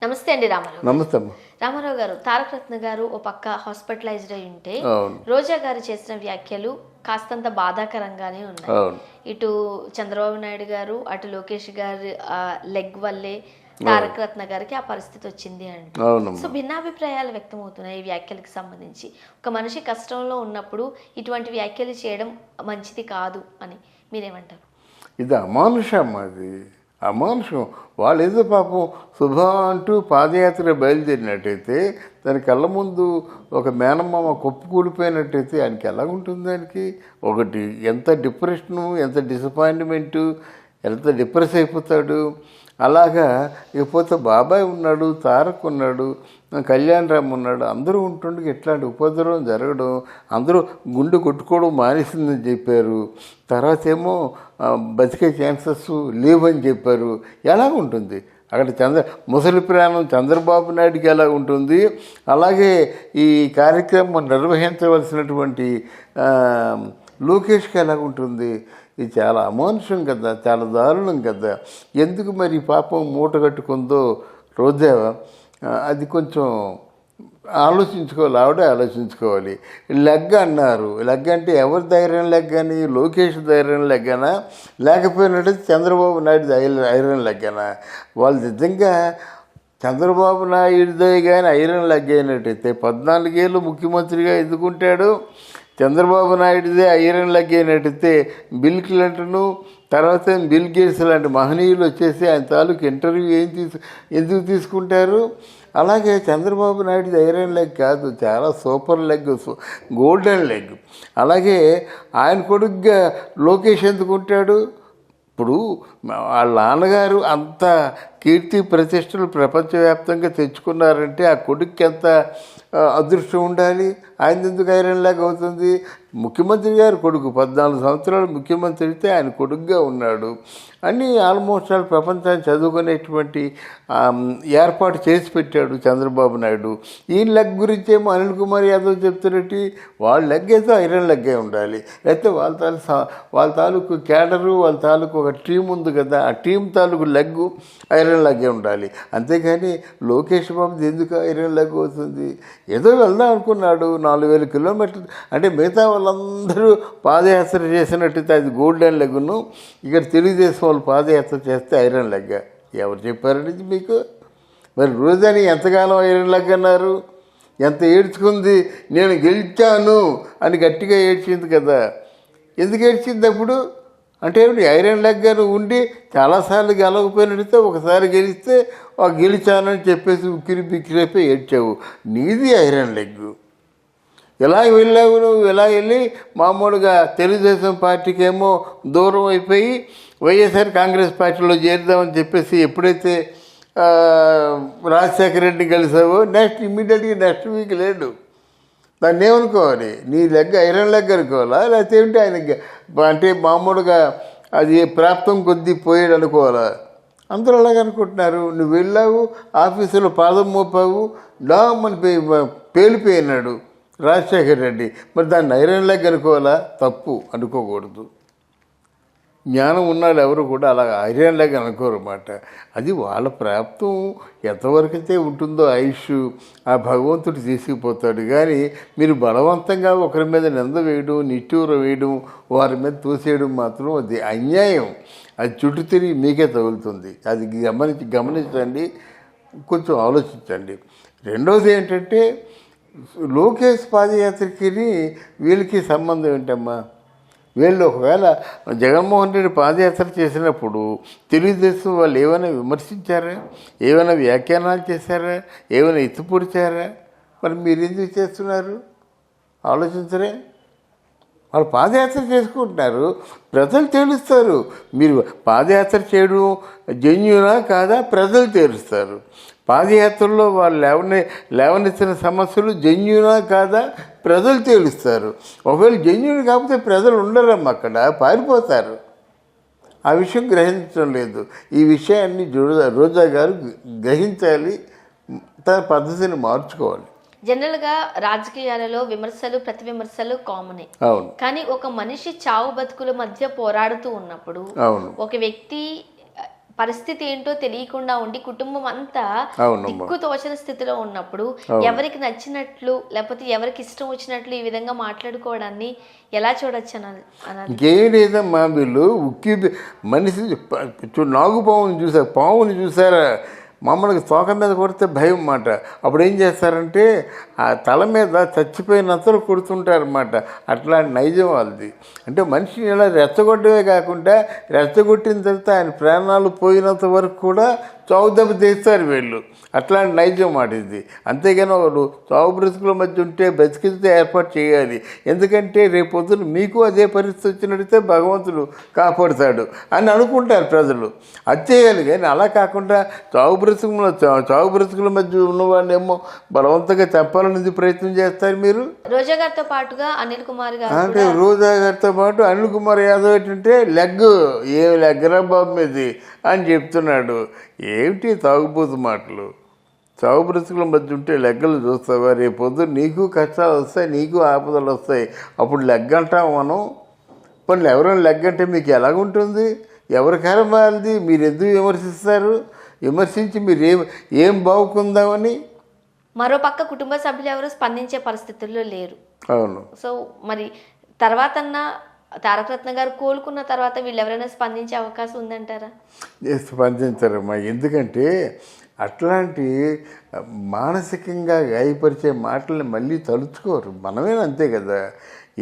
నమస్తే అండి రామారావు. నమస్తే అమ్మ. రామారావు గారు, తారక రత్న గారు ఓ పక్క హాస్పిటలైజ్డ్ అయి ఉంటే అవును. రోజా గారు చేసిన వ్యాఖ్యలు కాస్తంత బాధాకరంగానే ఉన్నాయి. అవును. ఇటు చంద్రబాబు నాయుడు గారు, అటు లోకేష్ గారి లెగ్ వల్లే తారక రత్న గారికి ఆ పరిస్థితి వచ్చింది అండి. అవునమ్మా. సో భిన్నాభిప్రాయాలు వ్యక్తమవుతున్నాయి ఈ వ్యాఖ్యలకు సంబంధించి. ఒక మనిషి కష్టంలో ఉన్నప్పుడు ఇటువంటి వ్యాఖ్యలు చేయడం మంచిది కాదు అని మీరేమంటారు? ఇది అమానుషం, అది అమానుషం. వాళ్ళు ఏదో పాపం శుభం అంటూ పాదయాత్ర బయలుదేరినట్టయితే దాని కళ్ళ ముందు ఒక మేనమామ కొప్పు కూలిపోయినట్టయితే ఆయనకి ఎలాగుంటుంది? దానికి ఒకటి ఎంత డిప్రెషను, ఎంత డిసప్పాయింట్మెంటు, ఎంత డిప్రెస్ అయిపోతాడు. అలాగా ఇకపోతే బాబాయ్ ఉన్నాడు, తారక్ ఉన్నాడు, కళ్యాణ్ రామ్ ఉన్నాడు, అందరూ ఉంటుండగా ఇట్లాంటి ఉపద్రవం జరగడం, అందరూ గుండె కొట్టుకోవడం మానేసిందని చెప్పారు. తర్వాత ఏమో బతికే ఛాన్సెస్ లేవని చెప్పారు. ఎలాగుంటుంది అక్కడ ముసలి ప్రాణం చంద్రబాబు నాయుడికి ఎలా ఉంటుంది, అలాగే ఈ కార్యక్రమం నిర్వహించవలసినటువంటి లోకేష్కి ఎలాగుంటుంది? ఇది చాలా అమానుషం కదా, చాలా దారుణం కదా. ఎందుకు మరి పాపం మూట కట్టుకుందో రోజా, అది కొంచెం ఆలోచించుకోవాలి, ఆవిడే ఆలోచించుకోవాలి. లెగ్ అన్నారు, లెగ్ అంటే ఎవరి ధైర్యం లెగ్ అని? లోకేష్ ధైర్యం లెగ్గనా, లేకపోయినట్టు చంద్రబాబు నాయుడు ఐరన్ లెగ్గనా? వాళ్ళు నిజంగా చంద్రబాబు నాయుడుదే కానీ ఐరన్ లెగ్ అయినట్టయితే 14 ఏళ్ళు ముఖ్యమంత్రిగా ఎదుర్కొంటాడు. చంద్రబాబు నాయుడుదే ఐరన్ లెగ్ అయినట్టయితే బిల్ క్లింటను, తర్వాత బిల్ గేట్స్ లాంటి మహనీయులు వచ్చేసి ఆయన తాలూకు ఇంటర్వ్యూ ఎందుకు తీసుకుంటారు? అలాగే చంద్రబాబు నాయుడు ఐరన్ లెగ్ కాదు, చాలా సూపర్ లెగ్, గోల్డెన్ లెగ్. అలాగే ఆయన కొడుకుగా లోకేష్ ఎందుకుంటాడు? ఇప్పుడు వాళ్ళ నాన్నగారు అంత కీర్తి ప్రతిష్టలు ప్రపంచవ్యాప్తంగా తెచ్చుకున్నారంటే ఆ కొడుక్కి ఎంత అదృష్టం ఉండాలి. ఆయన ఎందుకు ఐరన్ లాగా అవుతుంది? ముఖ్యమంత్రి గారు కొడుకు 14 సంవత్సరాలు ముఖ్యమంత్రి అయితే ఆయన కొడుకుగా ఉన్నాడు. అన్నీ ఆల్మోస్ట్ ఆల్ ప్రపంచాన్ని చదువుకునేటువంటి ఏర్పాటు చేసి పెట్టాడు చంద్రబాబు నాయుడు. ఈ లెగ్ గురించేమో అనిల్ కుమార్ యాదవ్ చెప్తున్నట్టు వాళ్ళ లెగ్ అయితే ఐరన్ లెగ్గే ఉండాలి. లేకపోతే వాళ్ళ తాలూకు క్యాడరు, వాళ్ళ తాలూకు ఒక టీం ఉంది కదా, ఆ టీం తాలూకు లెగ్గు ఐరన్ లెగ్గే ఉండాలి. అంతేగాని లోకేష్ బాబుది ఎందుకు ఐరన్ లెగ్ అవుతుంది? ఏదో వెళ్దాం అనుకున్నాడు 4000 కిలోమీటర్లు, అంటే మిగతా వాళ్ళందరూ పాదయాత్ర చేసినట్టయితే అది గోల్డెన్ లెగ్ను, ఇక్కడ తెలుగుదేశం వాళ్ళు పాదయాత్ర చేస్తే ఐరన్ లెగ్. ఎవరు చెప్పారండి మీకు? మరి రోజాని ఎంతకాలం ఐరన్ లెగ్ అన్నారు? ఎంత ఏడ్చుకుంది, నేను గెలిచాను అని గట్టిగా ఏడ్చింది కదా. ఎందుకు ఏడ్చింది అప్పుడు? అంటే ఐరన్ లెగ్ అని ఉండి చాలాసార్లు గెలవకపోయినట్టయితే ఒకసారి గెలిస్తే గెలిచానని చెప్పేసి ఉక్కిరి బిక్కిరైపోయి ఏడ్చావు. నీది ఐరన్ లెగ్. ఎలా వెళ్ళావు నువ్వు? ఎలా వెళ్ళి మామూలుగా తెలుగుదేశం పార్టీకి ఏమో దూరం అయిపోయి వైఎస్ఆర్ కాంగ్రెస్ పార్టీలో చేరుదామని చెప్పేసి ఎప్పుడైతే రాజశేఖర రెడ్డిని కలిసావో ఇమ్మీడియట్గా నెక్స్ట్ వీక్ లేడు. దాన్ని ఏమనుకోవాలి? నీ లెగ్ ఐరన్ లెగ్ అనుకోవాలా, లేకపోతే ఏంటి ఆయన అంటే మామూలుగా అది ప్రాప్తం కొద్దీ పోయాడు అనుకోవాలా? అందరూ అలాగే అనుకుంటున్నారు. నువ్వు వెళ్ళావు, ఆఫీసులో పాదం మోపావు, డామని పేలిపోయినాడు రాజశేఖర రెడ్డి. మరి దాన్ని ఐరన్ లెగ్ అనుకోవాలా? తప్పు, అనుకోకూడదు. జ్ఞానం ఉన్నాళ్ళు ఎవరు కూడా అలా ఐరన్ లెగ్ అనుకోరన్నమాట. అది వాళ్ళ ప్రాప్తం ఎంతవరకైతే ఉంటుందో ఆయుష్, ఆ భగవంతుడు తీసుకుపోతాడు. కానీ మీరు బలవంతంగా ఒకరి మీద నింద వేయడం, నిట్టూర వేయడం, వారి మీద తోసేయడం మాత్రం అది అన్యాయం. అది చుట్టూ తిరిగి మీకే తగులుతుంది. అది గమనించండి, కొంచెం ఆలోచించండి. రెండవది ఏంటంటే లోకేష్ పాదయాత్రకి వీళ్ళకి సంబంధం ఏంటమ్మా? వీళ్ళు ఒకవేళ జగన్మోహన్ రెడ్డి పాదయాత్ర చేసినప్పుడు తెలుగుదేశం వాళ్ళు ఏమైనా విమర్శించారా? ఏమైనా వ్యాఖ్యానాలు చేశారా? ఏమైనా ఎత్తుపొడిచారా? మరి మీరు ఎందుకు చేస్తున్నారు? ఆలోచించరే? వాళ్ళు పాదయాత్ర చేసుకుంటున్నారు, ప్రజలు తేలుస్తారు. మీరు పాదయాత్ర చేయడం జెన్యూనా కాదా ప్రజలు తేలుస్తారు. పాదయాత్రలో వాళ్ళు లేవనెత్తిన సమస్యలు జెన్యూనా కాదా ప్రజలు తేలుస్తారు. ఒకవేళ జెన్యూన్ కాకపోతే ప్రజలు ఉండరమ్మా, అక్కడ పారిపోతారు. ఆ విషయం గ్రహించడం లేదు. ఈ విషయాన్ని రోజా గారు గ్రహించాలి, తన పద్ధతిని మార్చుకోవాలి. జనరల్గా రాజకీయాలలో విమర్శలు ప్రతి విమర్శలు కామనే. కానీ ఒక మనిషి చావు బతుకుల మధ్య పోరాడుతూ ఉన్నప్పుడు ఒక వ్యక్తి పరిస్థితి ఏంటో తెలియకుండా ఉండి కుటుంబం అంతా అవునమ్మా. దిక్కు తోచని స్థితిలో ఉన్నప్పుడు ఎవరికి నచ్చినట్లు లేకపోతే ఎవరికి ఇష్టం వచ్చినట్లు ఈ విధంగా మాట్లాడుకోవడాన్ని ఎలా చూడొచ్చు అనాలి? ఇంకేం లేదమ్మా, వీళ్ళు మనిషి పావుని చూసారా, మమ్మల్ని తోక మీద కొడితే భయం మాట. అప్పుడు ఏం చేస్తారంటే ఆ తల మీద చచ్చిపోయినంతలో కొడుతుంటారన్నమాట. అట్లాంటి నైజం వాళ్ళది. అంటే మనిషిని ఇలా రెచ్చగొట్టమే కాకుండా రెచ్చగొట్టిన తర్వాత ఆయన ప్రాణాలు పోయినంత వరకు కూడా చావు దెబ్బ తీస్తారు వీళ్ళు. అట్లాంటి నైజం మాట ఇది. అంతేగాని వాళ్ళు చావు బ్రతుకుల మధ్య ఉంటే బ్రతికితే ఏర్పాటు చేయాలి. ఎందుకంటే రేపొద్దున మీకు అదే పరిస్థితి వచ్చినట్టయితే భగవంతుడు కాపాడుతాడు అని అనుకుంటారు ప్రజలు. అది చేయాలి. కానీ అలా కాకుండా చావు బ్రతుకుల మధ్య ఉన్నవాళ్ళేమో బలవంతంగా చెప్పాలనేది ప్రయత్నం చేస్తారు మీరు. రోజా గారితో పాటుగా అనిల్ కుమార్ గారు అంటే రోజా గారితో పాటు అనిల్ కుమార్ యాదవ్ ఏంటంటే ఏం లెగ్గరా బాబు మీది అని చెప్తున్నాడు. ఏమిటి తాగుబోతు మాటలు? చావు బ్రతుకుల మధ్య ఉంటే లెగ్గలు చూస్తావా? రేపొద్దు నీకు కష్టాలు వస్తాయి, నీకు ఆపదలు వస్తాయి. అప్పుడు లెగ్గంటాం మనం. పనులు ఎవరైనా లెగ్గంటే మీకు ఎలాగుంటుంది? ఎవరికైనా వాళ్ళది మీరు ఎందుకు విమర్శిస్తారు? విమర్శించి మీరు ఏం బాగుకుందామని. మరో పక్క కుటుంబ సభ్యులు ఎవరు స్పందించే పరిస్థితుల్లో లేరు. అవును. సో మరి తర్వాత తారక రత్న గారు కోలుకున్న తర్వాత వీళ్ళు ఎవరైనా స్పందించే అవకాశం ఉందంటారా? స్పందించరమ్మా. ఎందుకంటే అట్లాంటి మానసికంగా గాయపరిచే మాటల్ని మళ్ళీ తలుచుకోరు. మనమేనా అంతే కదా.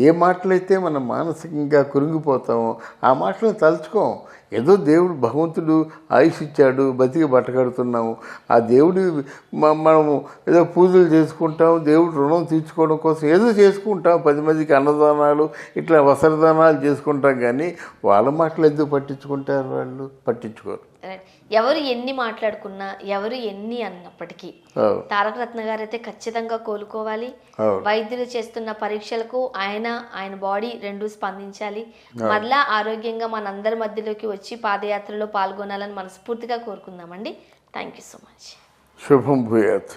ఏ మాటలైతే మనం మానసికంగా కురింగిపోతామో ఆ మాటలను తలుచుకోం. ఏదో దేవుడు భగవంతుడు ఆయుష్ ఇచ్చాడు, బతికి బట్టకడుతున్నాము. ఆ దేవుడి మనము ఏదో పూజలు చేసుకుంటాం, దేవుడు రుణం తీర్చుకోవడం కోసం ఏదో చేసుకుంటాం. 10 మందికి అన్నదానాలు ఇట్లా వస్త్రదానాలు చేసుకుంటాం. కానీ వాళ్ళ మాటలు ఎందుకు పట్టించుకుంటారు? వాళ్ళు పట్టించుకోరు. ఎవరు ఎన్ని మాట్లాడుకున్నా, ఎవరు ఎన్ని అన్నప్పటికీ తారక రత్న గారు అయితే ఖచ్చితంగా కోలుకోవాలి. వైద్యులు చేస్తున్న పరీక్షలకు ఆయన బాడీ రెండు స్పందించాలి. మరలా ఆరోగ్యంగా మనందరి మధ్యలోకి వచ్చి పాదయాత్రలో పాల్గొనాలని మనస్ఫూర్తిగా కోరుకుందామండి. Thank you so much. శుభం భూయాత్.